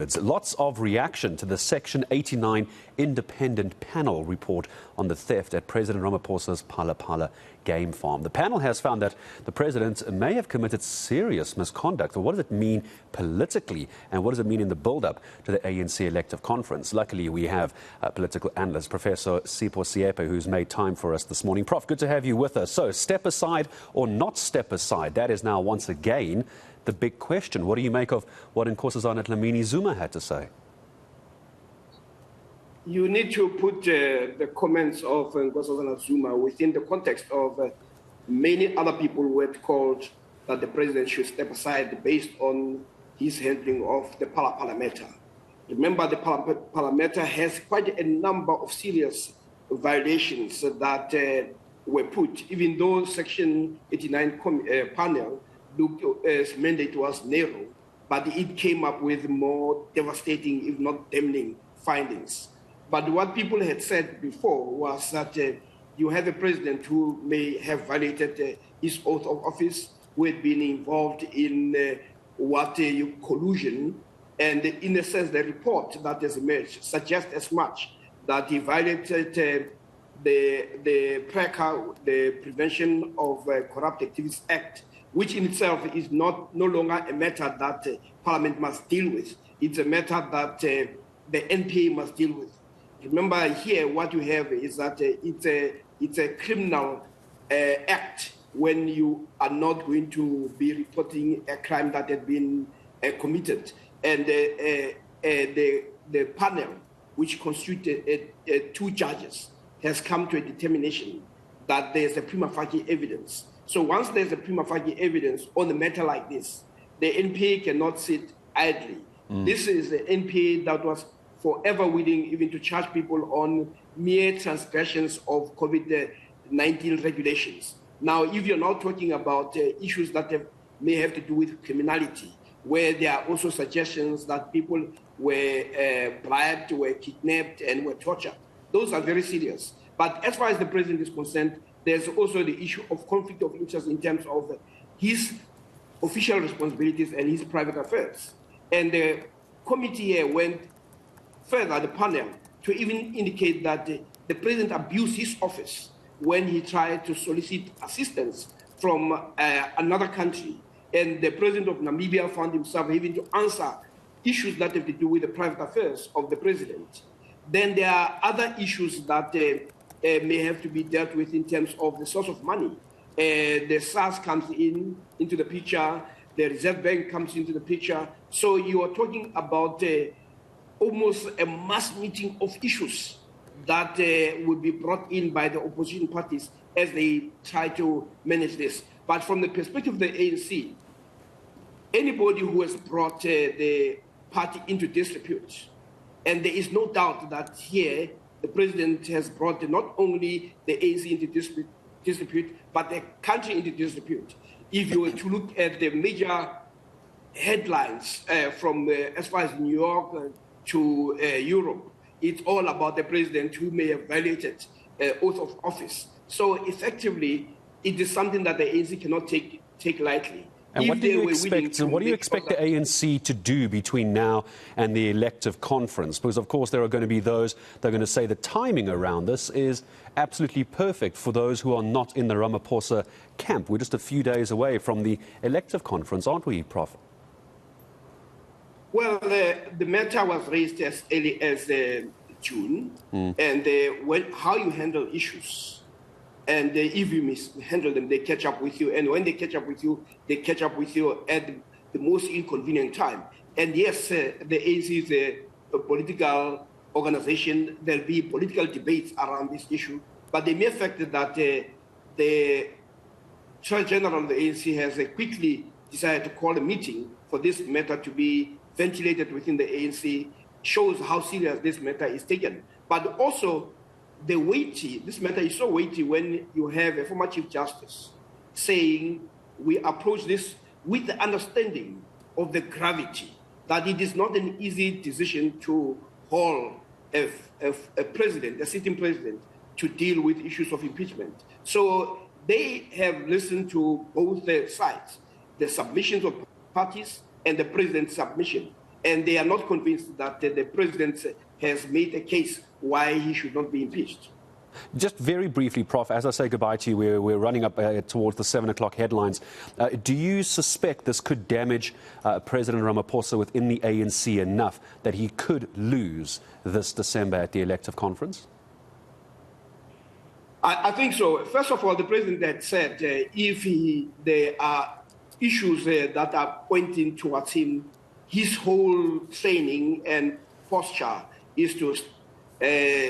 Lots of reaction to the Section 89 independent panel report on the theft at President Ramaphosa's Phala game farm. The panel has found that the president may have committed serious misconduct. So what does it mean politically, and what does it mean in the build-up to the ANC elective conference? Luckily, we have political analyst Professor Sipho Seepe, who's made time for us this morning. Prof, good to have you with us. So, step aside or not step aside? That is now once again the big question. What do you make of what Nkosazana Dlamini Zuma had to say? You need to put the comments of Nkosazana Zuma within the context of many other people who had called that the president should step aside based on his handling of the Phala matter. Remember, the Phala matter has quite a number of serious violations that were put, even though Section 89 panel its mandate was narrow, but it came up with more devastating, if not damning, findings. But what people had said before was that you have a president who may have violated his oath of office, who had been involved in collusion, and in a sense, the report that has emerged suggests as much, that he violated the PRECA, the Prevention of Corrupt Activities Act, which in itself is no longer a matter that Parliament must deal with. It's a matter that the NPA must deal with. Remember, here what you have is that it's a criminal act when you are not going to be reporting a crime that had been committed. And the panel, which constituted two judges, has come to a determination that there's a prima facie evidence. So once there's a prima facie evidence on a matter like this, the NPA cannot sit idly. This is the NPA that was forever willing even to charge people on mere transgressions of COVID-19 regulations. Now, if you're now talking about issues that may have to do with criminality, where there are also suggestions that people were bribed, were kidnapped, and were tortured, those are very serious. But as far as the president is concerned, there's also the issue of conflict of interest in terms of his official responsibilities and his private affairs. And the committee here went further, the panel, to even indicate that the president abused his office when he tried to solicit assistance from another country. And the president of Namibia found himself having to answer issues that have to do with the private affairs of the president. Then there are other issues that may have to be dealt with in terms of the source of money. The SARS comes into the picture, the Reserve Bank comes into the picture. So you are talking about almost a mass meeting of issues that would be brought in by the opposition parties as they try to manage this. But from the perspective of the ANC, anybody who has brought the party into disrepute, and there is no doubt that here the president has brought not only the ANC into disrepute, but the country into disrepute. If you were to look at the major headlines from as far as New York to Europe, it's all about the president who may have violated oath of office. So effectively, it is something that the ANC cannot take lightly. And what do you expect the ANC to do between now and the elective conference? Because, of course, there are going to be those that are going to say the timing around this is absolutely perfect for those who are not in the Ramaphosa camp. We're just a few days away from the elective conference, aren't we, Prof? Well, the matter was raised as early as June, and how you handle issues. And if you mishandle them, they catch up with you. And when they catch up with you, they catch up with you at the most inconvenient time. And yes, the ANC is a political organization. There'll be political debates around this issue. But the mere fact that the Chair General of the ANC has quickly decided to call a meeting for this matter to be ventilated within the ANC shows how serious this matter is taken. But also, this matter is so weighty when you have a former Chief Justice saying we approach this with the understanding of the gravity, that it is not an easy decision to haul a president, a sitting president, to deal with issues of impeachment. So they have listened to both sides, the submissions of parties and the president's submission. and they are not convinced that the president has made a case why he should not be impeached. Just very briefly, Prof, as I say goodbye to you, we're running up towards the 7 o'clock headlines. Do you suspect this could damage President Ramaphosa within the ANC enough that he could lose this December at the elective conference? I think so. First of all, the president had said if there are issues that are pointing towards him, his whole training and posture is to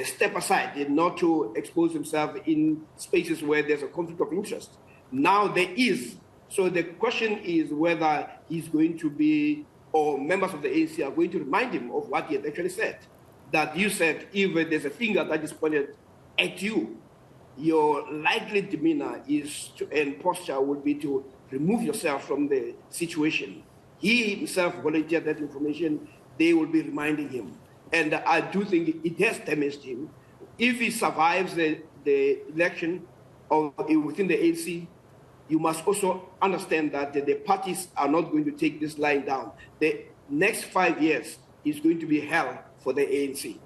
step aside and not to expose himself in spaces where there's a conflict of interest. Now there is. So the question is whether he's going to be, or members of the ANC are going to remind him of what he had actually said. That you said if there's a finger that is pointed at you, your likely demeanor and posture would be to remove yourself from the situation. He himself volunteered that information. They will be reminding him. And I do think it has damaged him. If he survives the election within the ANC, you must also understand that the parties are not going to take this line down. The next 5 years is going to be hell for the ANC.